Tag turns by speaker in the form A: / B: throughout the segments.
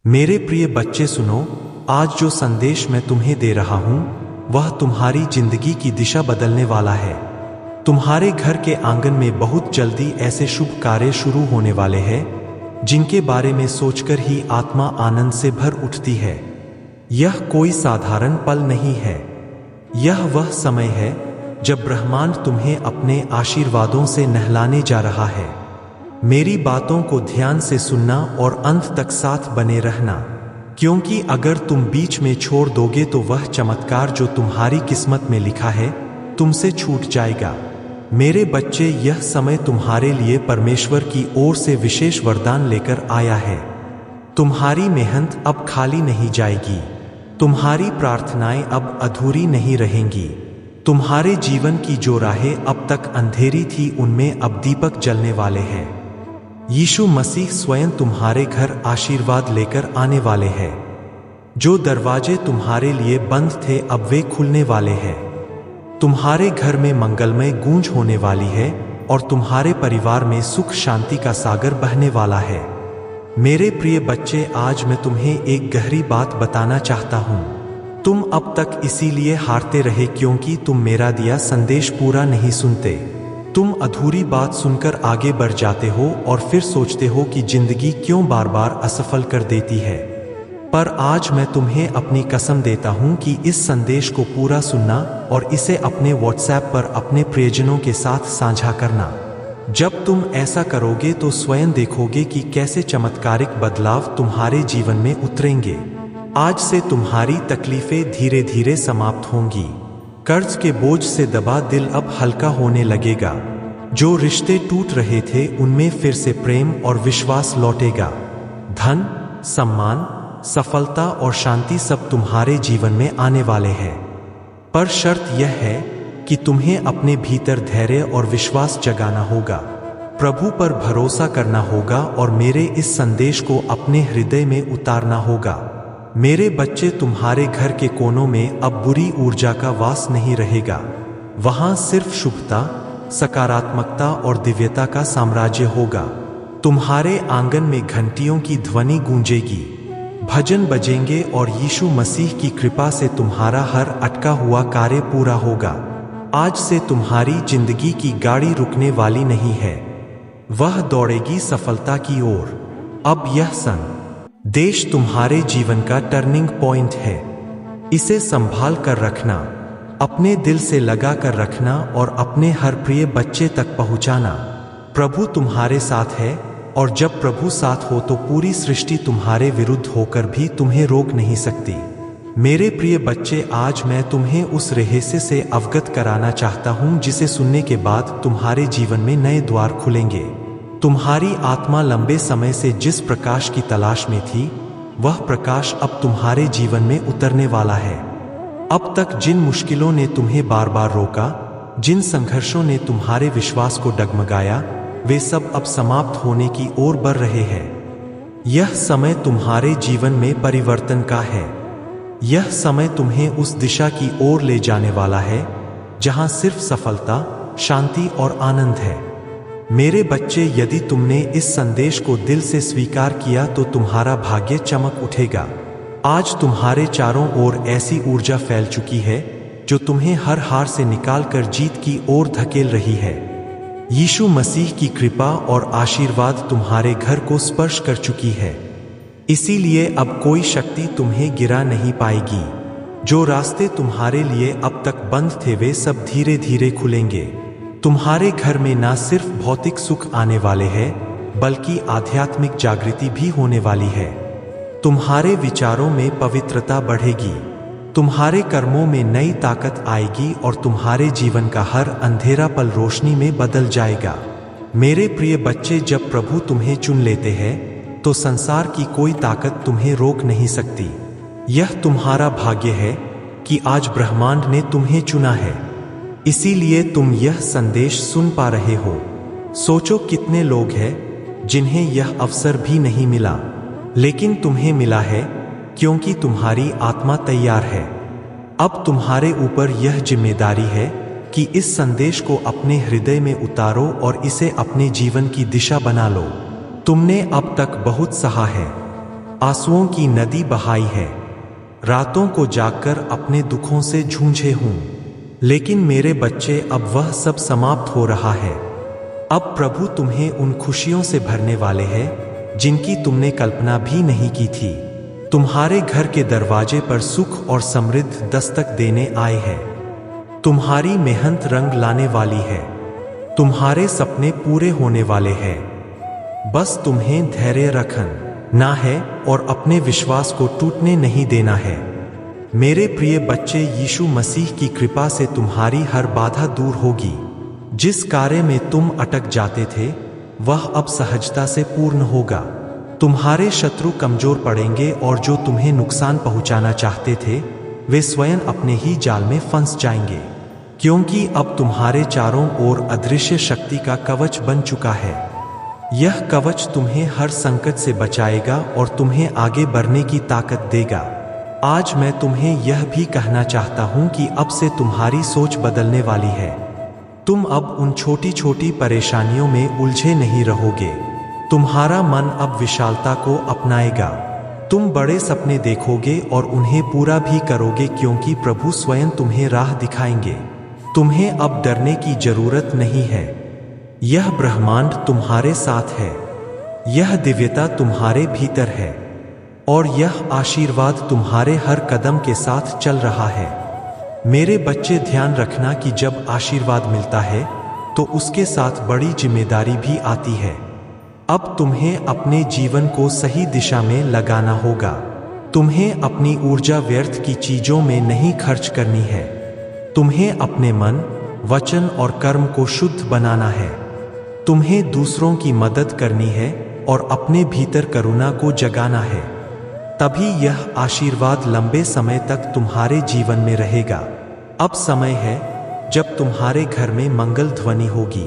A: मेरे प्रिय बच्चे सुनो, आज जो संदेश मैं तुम्हें दे रहा हूं वह तुम्हारी जिंदगी की दिशा बदलने वाला है। तुम्हारे घर के आंगन में बहुत जल्दी ऐसे शुभ कार्य शुरू होने वाले हैं जिनके बारे में सोचकर ही आत्मा आनंद से भर उठती है। यह कोई साधारण पल नहीं है, यह वह समय है जब ब्रह्मांड तुम्हें अपने आशीर्वादों से नहलाने जा रहा है। मेरी बातों को ध्यान से सुनना और अंत तक साथ बने रहना, क्योंकि अगर तुम बीच में छोड़ दोगे तो वह चमत्कार जो तुम्हारी किस्मत में लिखा है तुमसे छूट जाएगा। मेरे बच्चे, यह समय तुम्हारे लिए परमेश्वर की ओर से विशेष वरदान लेकर आया है। तुम्हारी मेहनत अब खाली नहीं जाएगी, तुम्हारी प्रार्थनाएं अब अधूरी नहीं रहेंगी। तुम्हारे जीवन की जो राहें अब तक अंधेरी थी उनमें अब दीपक जलने वाले हैं। यीशु मसीह स्वयं तुम्हारे घर आशीर्वाद लेकर आने वाले हैं। जो दरवाजे तुम्हारे लिए बंद थे अब वे खुलने वाले हैं। तुम्हारे घर में मंगलमय गूंज होने वाली है और तुम्हारे परिवार में सुख शांति का सागर बहने वाला है। मेरे प्रिय बच्चे, आज मैं तुम्हें एक गहरी बात बताना चाहता हूं। तुम अब तक इसीलिए हारते रहे क्योंकि तुम मेरा दिया संदेश पूरा नहीं सुनते। तुम अधूरी बात सुनकर आगे बढ़ जाते हो और फिर सोचते हो कि जिंदगी क्यों बार बार असफल कर देती है। पर आज मैं तुम्हें अपनी कसम देता हूं कि इस संदेश को पूरा सुनना और इसे अपने व्हाट्सएप पर अपने प्रियजनों के साथ साझा करना। जब तुम ऐसा करोगे तो स्वयं देखोगे कि कैसे चमत्कारिक बदलाव तुम्हारे जीवन में उतरेंगे। आज से तुम्हारी तकलीफें धीरे धीरे समाप्त होंगी। कर्ज के बोझ से दबा दिल अब हल्का होने लगेगा। जो रिश्ते टूट रहे थे उनमें फिर से प्रेम और विश्वास लौटेगा। धन, सम्मान, सफलता और शांति सब तुम्हारे जीवन में आने वाले हैं। पर शर्त यह है कि तुम्हें अपने भीतर धैर्य और विश्वास जगाना होगा, प्रभु पर भरोसा करना होगा और मेरे इस संदेश को अपने हृदय में उतारना होगा। मेरे बच्चे, तुम्हारे घर के कोनों में अब बुरी ऊर्जा का वास नहीं रहेगा। वहां सिर्फ शुभता, सकारात्मकता और दिव्यता का साम्राज्य होगा। तुम्हारे आंगन में घंटियों की ध्वनि गूंजेगी, भजन बजेंगे और यीशु मसीह की कृपा से तुम्हारा हर अटका हुआ कार्य पूरा होगा। आज से तुम्हारी जिंदगी की गाड़ी रुकने वाली नहीं है, वह दौड़ेगी सफलता की ओर। अब यह देश तुम्हारे जीवन का टर्निंग पॉइंट है। इसे संभाल कर रखना, अपने दिल से लगा कर रखना और अपने हर प्रिय बच्चे तक पहुंचाना। प्रभु तुम्हारे साथ है और जब प्रभु साथ हो तो पूरी सृष्टि तुम्हारे विरुद्ध होकर भी तुम्हें रोक नहीं सकती। मेरे प्रिय बच्चे, आज मैं तुम्हें उस रहस्य से अवगत कराना चाहता हूं जिसे सुनने के बाद तुम्हारे जीवन में नए द्वार खुलेंगे। तुम्हारी आत्मा लंबे समय से जिस प्रकाश की तलाश में थी वह प्रकाश अब तुम्हारे जीवन में उतरने वाला है। अब तक जिन मुश्किलों ने तुम्हें बार बार रोका, जिन संघर्षों ने तुम्हारे विश्वास को डगमगाया, वे सब अब समाप्त होने की ओर बढ़ रहे हैं। यह समय तुम्हारे जीवन में परिवर्तन का है। यह समय तुम्हें उस दिशा की ओर ले जाने वाला है जहां सिर्फ सफलता, शांति और आनंद है। मेरे बच्चे, यदि तुमने इस संदेश को दिल से स्वीकार किया तो तुम्हारा भाग्य चमक उठेगा। आज तुम्हारे चारों ओर ऐसी ऊर्जा फैल चुकी है जो तुम्हें हर हार से निकालकर जीत की ओर धकेल रही है। यीशु मसीह की कृपा और आशीर्वाद तुम्हारे घर को स्पर्श कर चुकी है, इसीलिए अब कोई शक्ति तुम्हें गिरा नहीं पाएगी। जो रास्ते तुम्हारे लिए अब तक बंद थे वे सब धीरे धीरे खुलेंगे। तुम्हारे घर में ना सिर्फ भौतिक सुख आने वाले हैं बल्कि आध्यात्मिक जागृति भी होने वाली है। तुम्हारे विचारों में पवित्रता बढ़ेगी, तुम्हारे कर्मों में नई ताकत आएगी और तुम्हारे जीवन का हर अंधेरा पल रोशनी में बदल जाएगा। मेरे प्रिय बच्चे, जब प्रभु तुम्हें चुन लेते हैं तो संसार की कोई ताकत तुम्हें रोक नहीं सकती। यह तुम्हारा भाग्य है कि आज ब्रह्मांड ने तुम्हें चुना है, इसीलिए तुम यह संदेश सुन पा रहे हो। सोचो कितने लोग हैं जिन्हें यह अवसर भी नहीं मिला, लेकिन तुम्हें मिला है क्योंकि तुम्हारी आत्मा तैयार है। अब तुम्हारे ऊपर यह जिम्मेदारी है कि इस संदेश को अपने हृदय में उतारो और इसे अपने जीवन की दिशा बना लो। तुमने अब तक बहुत सहा है, आंसुओं की नदी बहाई है। रातों को जागकर अपने दुखों से जूझे हूं, लेकिन मेरे बच्चे अब वह सब समाप्त हो रहा है। अब प्रभु तुम्हें उन खुशियों से भरने वाले हैं जिनकी तुमने कल्पना भी नहीं की थी। तुम्हारे घर के दरवाजे पर सुख और समृद्धि दस्तक देने आए हैं। तुम्हारी मेहनत रंग लाने वाली है। तुम्हारे सपने पूरे होने वाले हैं। बस तुम्हें धैर्य रखना है और अपने विश्वास को टूटने नहीं देना है। मेरे प्रिय बच्चे, यीशु मसीह की कृपा से तुम्हारी हर बाधा दूर होगी। जिस कार्य में तुम अटक जाते थे वह अब सहजता से पूर्ण होगा। तुम्हारे शत्रु कमजोर पड़ेंगे और जो तुम्हें नुकसान पहुंचाना चाहते थे वे स्वयं अपने ही जाल में फंस जाएंगे, क्योंकि अब तुम्हारे चारों ओर अदृश्य शक्ति का कवच बन चुका है। यह कवच तुम्हें हर संकट से बचाएगा और तुम्हें आगे बढ़ने की ताकत देगा। आज मैं तुम्हें यह भी कहना चाहता हूं कि अब से तुम्हारी सोच बदलने वाली है। तुम अब उन छोटी छोटी परेशानियों में उलझे नहीं रहोगे। तुम्हारा मन अब विशालता को अपनाएगा। तुम बड़े सपने देखोगे और उन्हें पूरा भी करोगे, क्योंकि प्रभु स्वयं तुम्हें राह दिखाएंगे। तुम्हें अब डरने की जरूरत नहीं है। यह ब्रह्मांड तुम्हारे साथ है। यह दिव्यता तुम्हारे भीतर है और यह आशीर्वाद तुम्हारे हर कदम के साथ चल रहा है। मेरे बच्चे, ध्यान रखना कि जब आशीर्वाद मिलता है तो उसके साथ बड़ी जिम्मेदारी भी आती है। अब तुम्हें अपने जीवन को सही दिशा में लगाना होगा। तुम्हें अपनी ऊर्जा व्यर्थ की चीजों में नहीं खर्च करनी है। तुम्हें अपने मन, वचन और कर्म को शुद्ध बनाना है। तुम्हें दूसरों की मदद करनी है और अपने भीतर करुणा को जगाना है। तभी यह आशीर्वाद लंबे समय तक तुम्हारे जीवन में रहेगा। अब समय है जब तुम्हारे घर में मंगल ध्वनि होगी।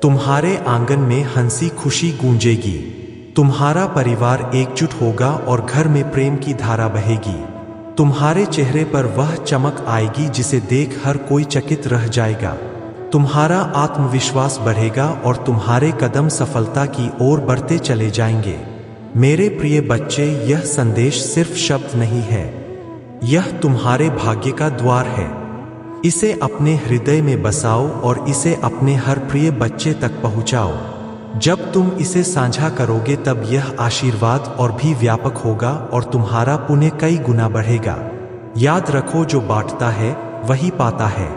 A: तुम्हारे आंगन में हंसी खुशी गूंजेगी। तुम्हारा परिवार एकजुट होगा और घर में प्रेम की धारा बहेगी। तुम्हारे चेहरे पर वह चमक आएगी जिसे देख हर कोई चकित रह जाएगा। तुम्हारा आत्मविश्वास बढ़ेगा और तुम्हारे कदम सफलता की ओर बढ़ते चले जाएंगे। मेरे प्रिय बच्चे, यह संदेश सिर्फ शब्द नहीं है, यह तुम्हारे भाग्य का द्वार है। इसे अपने हृदय में बसाओ और इसे अपने हर प्रिय बच्चे तक पहुंचाओ। जब तुम इसे साझा करोगे तब यह आशीर्वाद और भी व्यापक होगा और तुम्हारा पुण्य कई गुना बढ़ेगा। याद रखो, जो बांटता है वही पाता है।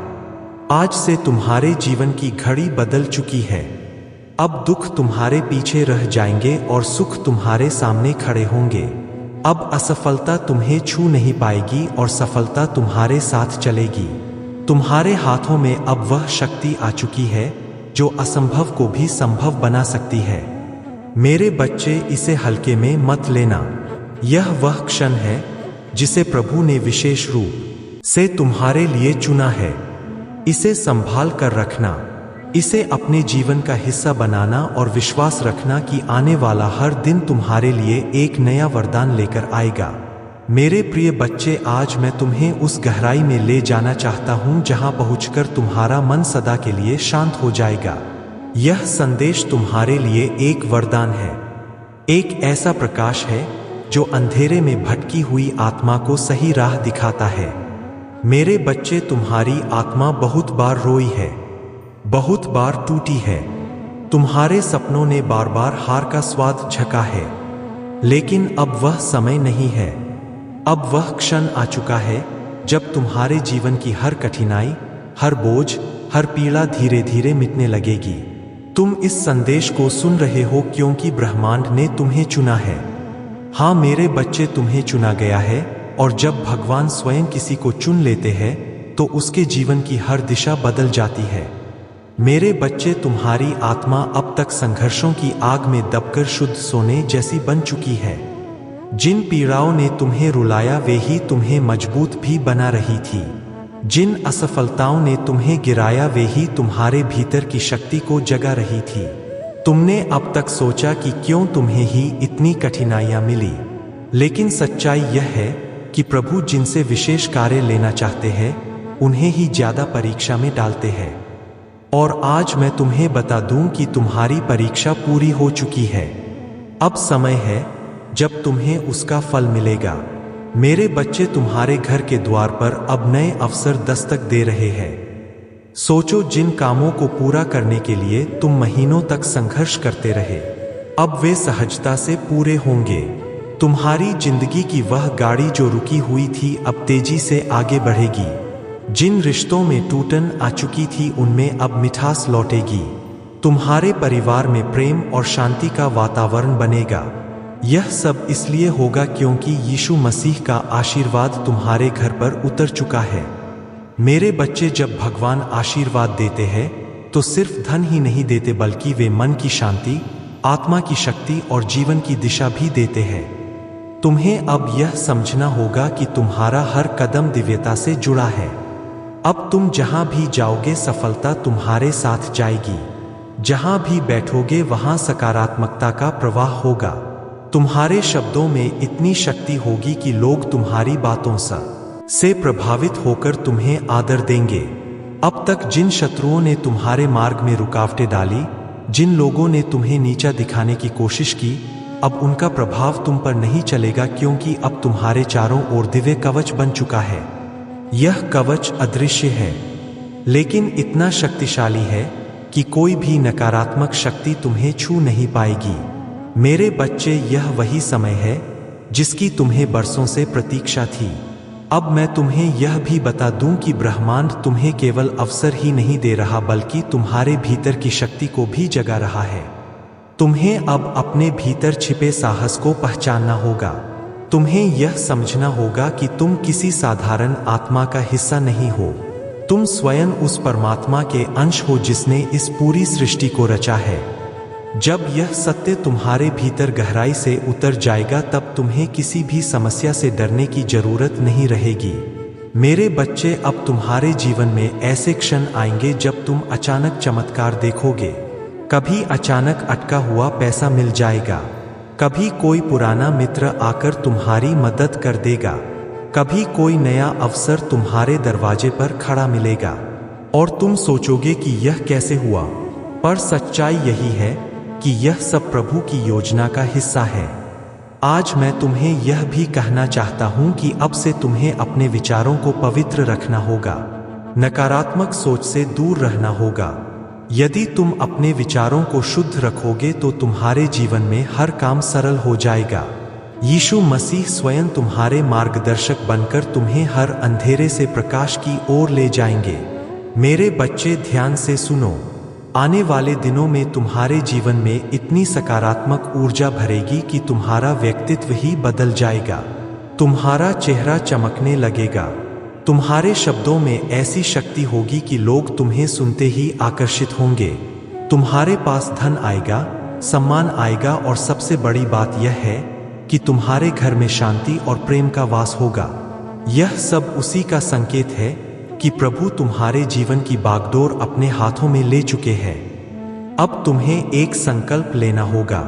A: आज से तुम्हारे जीवन की घड़ी बदल चुकी है। अब दुख तुम्हारे पीछे रह जाएंगे और सुख तुम्हारे सामने खड़े होंगे। अब असफलता तुम्हें छू नहीं पाएगी और सफलता तुम्हारे साथ चलेगी। तुम्हारे हाथों में अब वह शक्ति आ चुकी है जो असंभव को भी संभव बना सकती है। मेरे बच्चे, इसे हल्के में मत लेना। यह वह क्षण है जिसे प्रभु ने विशेष रूप से तुम्हारे लिए चुना है। इसे संभाल कर रखना, इसे अपने जीवन का हिस्सा बनाना और विश्वास रखना कि आने वाला हर दिन तुम्हारे लिए एक नया वरदान लेकर आएगा। मेरे प्रिय बच्चे, आज मैं तुम्हें उस गहराई में ले जाना चाहता हूं जहां पहुंचकर तुम्हारा मन सदा के लिए शांत हो जाएगा। यह संदेश तुम्हारे लिए एक वरदान है, एक ऐसा प्रकाश है जो अंधेरे में भटकी हुई आत्मा को सही राह दिखाता है। मेरे बच्चे, तुम्हारी आत्मा बहुत बार रोई है, बहुत बार टूटी है। तुम्हारे सपनों ने बार बार हार का स्वाद झका है, लेकिन अब वह समय नहीं है। अब वह क्षण आ चुका है जब तुम्हारे जीवन की हर कठिनाई, हर बोझ, हर पीड़ा धीरे धीरे मिटने लगेगी। तुम इस संदेश को सुन रहे हो क्योंकि ब्रह्मांड ने तुम्हें चुना है। हाँ मेरे बच्चे, तुम्हें चुना गया है और जब भगवान स्वयं किसी को चुन लेते हैं तो उसके जीवन की हर दिशा बदल जाती है। मेरे बच्चे, तुम्हारी आत्मा अब तक संघर्षों की आग में दबकर शुद्ध सोने जैसी बन चुकी है। जिन पीड़ाओं ने तुम्हें रुलाया वे ही तुम्हें मजबूत भी बना रही थी। जिन असफलताओं ने तुम्हें गिराया वे ही तुम्हारे भीतर की शक्ति को जगा रही थी। तुमने अब तक सोचा कि क्यों तुम्हें ही इतनी कठिनाइयां मिली, लेकिन सच्चाई यह है कि प्रभु जिनसे विशेष कार्य लेना चाहते हैं उन्हें ही ज्यादा परीक्षा में डालते हैं। और आज मैं तुम्हें बता दूं कि तुम्हारी परीक्षा पूरी हो चुकी है। अब समय है जब तुम्हें उसका फल मिलेगा। मेरे बच्चे, तुम्हारे घर के द्वार पर अब नए अवसर दस्तक दे रहे हैं। सोचो, जिन कामों को पूरा करने के लिए तुम महीनों तक संघर्ष करते रहे, अब वे सहजता से पूरे होंगे। तुम्हारी जिंदगी की वह गाड़ी जो रुकी हुई थी अब तेजी से आगे बढ़ेगी। जिन रिश्तों में टूटन आ चुकी थी उनमें अब मिठास लौटेगी। तुम्हारे परिवार में प्रेम और शांति का वातावरण बनेगा। यह सब इसलिए होगा क्योंकि यीशु मसीह का आशीर्वाद तुम्हारे घर पर उतर चुका है। मेरे बच्चे, जब भगवान आशीर्वाद देते हैं तो सिर्फ धन ही नहीं देते, बल्कि वे मन की शांति, आत्मा की शक्ति और जीवन की दिशा भी देते हैं। तुम्हें अब यह समझना होगा कि तुम्हारा हर कदम दिव्यता से जुड़ा है। अब तुम जहां भी जाओगे, सफलता तुम्हारे साथ जाएगी। जहां भी बैठोगे वहां सकारात्मकता का प्रवाह होगा। तुम्हारे शब्दों में इतनी शक्ति होगी कि लोग तुम्हारी बातों से प्रभावित होकर तुम्हें आदर देंगे। अब तक जिन शत्रुओं ने तुम्हारे मार्ग में रुकावटें डाली, जिन लोगों ने तुम्हें नीचा दिखाने की कोशिश की, अब उनका प्रभाव तुम पर नहीं चलेगा, क्योंकि अब तुम्हारे चारों ओर दिव्य कवच बन चुका है। यह कवच अदृश्य है, लेकिन इतना शक्तिशाली है कि कोई भी नकारात्मक शक्ति तुम्हें छू नहीं पाएगी। मेरे बच्चे, यह वही समय है जिसकी तुम्हें बरसों से प्रतीक्षा थी। अब मैं तुम्हें यह भी बता दूं कि ब्रह्मांड तुम्हें केवल अवसर ही नहीं दे रहा, बल्कि तुम्हारे भीतर की शक्ति को भी जगा रहा है। तुम्हें अब अपने भीतर छिपे साहस को पहचानना होगा। तुम्हें यह समझना होगा कि तुम किसी साधारण आत्मा का हिस्सा नहीं हो। तुम स्वयं उस परमात्मा के अंश हो जिसने इस पूरी सृष्टि को रचा है। जब यह सत्य तुम्हारे भीतर गहराई से उतर जाएगा, तब तुम्हें किसी भी समस्या से डरने की जरूरत नहीं रहेगी। मेरे बच्चे, अब तुम्हारे जीवन में ऐसे क्षण आएंगे जब तुम अचानक चमत्कार देखोगे। कभी अचानक अटका हुआ पैसा मिल जाएगा, कभी कोई पुराना मित्र आकर तुम्हारी मदद कर देगा, कभी कोई नया अवसर तुम्हारे दरवाजे पर खड़ा मिलेगा और तुम सोचोगे कि यह कैसे हुआ। पर सच्चाई यही है कि यह सब प्रभु की योजना का हिस्सा है। आज मैं तुम्हें यह भी कहना चाहता हूं कि अब से तुम्हें अपने विचारों को पवित्र रखना होगा, नकारात्मक सोच से दूर रहना होगा। यदि तुम अपने विचारों को शुद्ध रखोगे तो तुम्हारे जीवन में हर काम सरल हो जाएगा। यीशु मसीह स्वयं तुम्हारे मार्गदर्शक बनकर तुम्हें हर अंधेरे से प्रकाश की ओर ले जाएंगे। मेरे बच्चे, ध्यान से सुनो। आने वाले दिनों में तुम्हारे जीवन में इतनी सकारात्मक ऊर्जा भरेगी कि तुम्हारा व्यक्तित्व ही बदल जाएगा। तुम्हारा चेहरा चमकने लगेगा। तुम्हारे शब्दों में ऐसी शक्ति होगी कि लोग तुम्हें सुनते ही आकर्षित होंगे। तुम्हारे पास धन आएगा, सम्मान आएगा और सबसे बड़ी बात यह है कि तुम्हारे घर में शांति और प्रेम का वास होगा। यह सब उसी का संकेत है कि प्रभु तुम्हारे जीवन की बागडोर अपने हाथों में ले चुके हैं। अब तुम्हें एक संकल्प लेना होगा।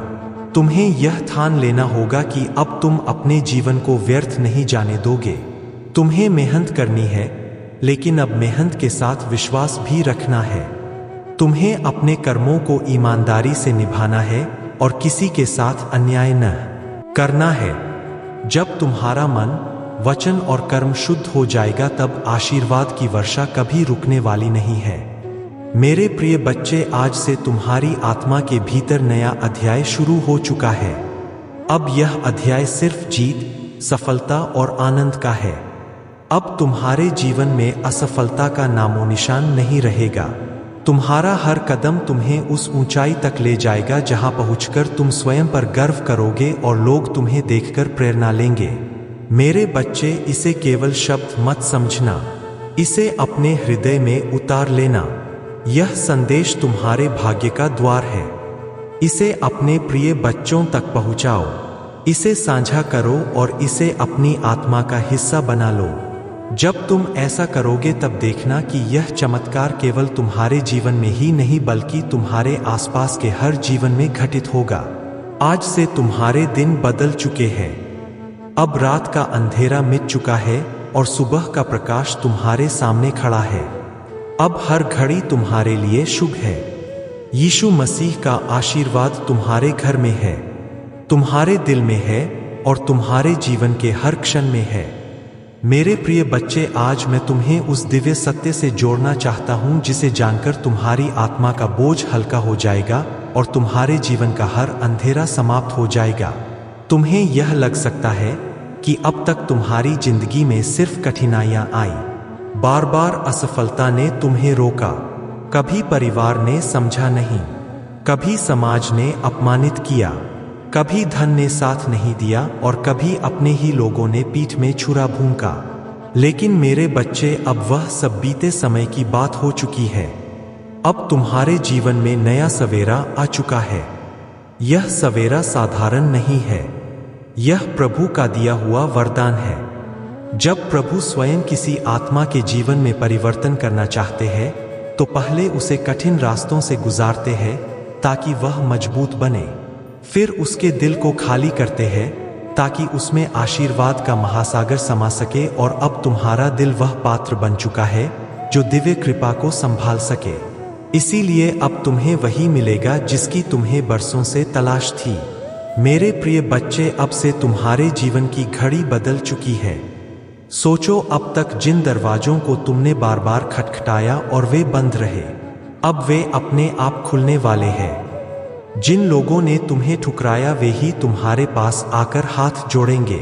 A: तुम्हें यह ठान लेना होगा कि अब तुम अपने जीवन को व्यर्थ नहीं जाने दोगे। तुम्हें मेहनत करनी है, लेकिन अब मेहनत के साथ विश्वास भी रखना है। तुम्हें अपने कर्मों को ईमानदारी से निभाना है और किसी के साथ अन्याय न करना है। जब तुम्हारा मन, वचन और कर्म शुद्ध हो जाएगा, तब आशीर्वाद की वर्षा कभी रुकने वाली नहीं है। मेरे प्रिय बच्चे, आज से तुम्हारी आत्मा के भीतर नया अध्याय शुरू हो चुका है। अब यह अध्याय सिर्फ जीत, सफलता और आनंद का है। अब तुम्हारे जीवन में असफलता का नामो निशान नहीं रहेगा। तुम्हारा हर कदम तुम्हें उस ऊंचाई तक ले जाएगा जहां पहुंचकर तुम स्वयं पर गर्व करोगे और लोग तुम्हें देखकर प्रेरणा लेंगे। मेरे बच्चे, इसे केवल शब्द मत समझना, इसे अपने हृदय में उतार लेना। यह संदेश तुम्हारे भाग्य का द्वार है। इसे अपने प्रिय बच्चों तक पहुंचाओ, इसे साझा करो और इसे अपनी आत्मा का हिस्सा बना लो। जब तुम ऐसा करोगे तब देखना कि यह चमत्कार केवल तुम्हारे जीवन में ही नहीं बल्कि तुम्हारे आसपास के हर जीवन में घटित होगा। आज से तुम्हारे दिन बदल चुके हैं। अब रात का अंधेरा मिट चुका है और सुबह का प्रकाश तुम्हारे सामने खड़ा है। अब हर घड़ी तुम्हारे लिए शुभ है। यीशु मसीह का आशीर्वाद तुम्हारे घर में है, तुम्हारे दिल में है और तुम्हारे जीवन के हर क्षण में है। मेरे प्रिय बच्चे, आज मैं तुम्हें उस दिव्य सत्य से जोड़ना चाहता हूं जिसे जानकर तुम्हारी आत्मा का बोझ हल्का हो जाएगा और तुम्हारे जीवन का हर अंधेरा समाप्त हो जाएगा। तुम्हें यह लग सकता है कि अब तक तुम्हारी जिंदगी में सिर्फ कठिनाइयां आई, बार बार असफलता ने तुम्हें रोका, कभी परिवार ने समझा नहीं, कभी समाज ने अपमानित किया, कभी धन ने साथ नहीं दिया और कभी अपने ही लोगों ने पीठ में छुरा भूंका। लेकिन मेरे बच्चे, अब वह सब बीते समय की बात हो चुकी है। अब तुम्हारे जीवन में नया सवेरा आ चुका है। यह सवेरा साधारण नहीं है, यह प्रभु का दिया हुआ वरदान है। जब प्रभु स्वयं किसी आत्मा के जीवन में परिवर्तन करना चाहते हैं तो पहले उसे कठिन रास्तों से गुजारते हैं ताकि वह मजबूत बने। फिर उसके दिल को खाली करते हैं ताकि उसमें आशीर्वाद का महासागर समा सके। और अब तुम्हारा दिल वह पात्र बन चुका है जो दिव्य कृपा को संभाल सके। इसीलिए अब तुम्हें वही मिलेगा जिसकी तुम्हें बरसों से तलाश थी। मेरे प्रिय बच्चे, अब से तुम्हारे जीवन की घड़ी बदल चुकी है। सोचो, अब तक जिन दरवाजों को तुमने बार बार खटखटाया और वे बंद रहे, अब वे अपने आप खुलने वाले हैं। जिन लोगों ने तुम्हें ठुकराया वे ही तुम्हारे पास आकर हाथ जोड़ेंगे।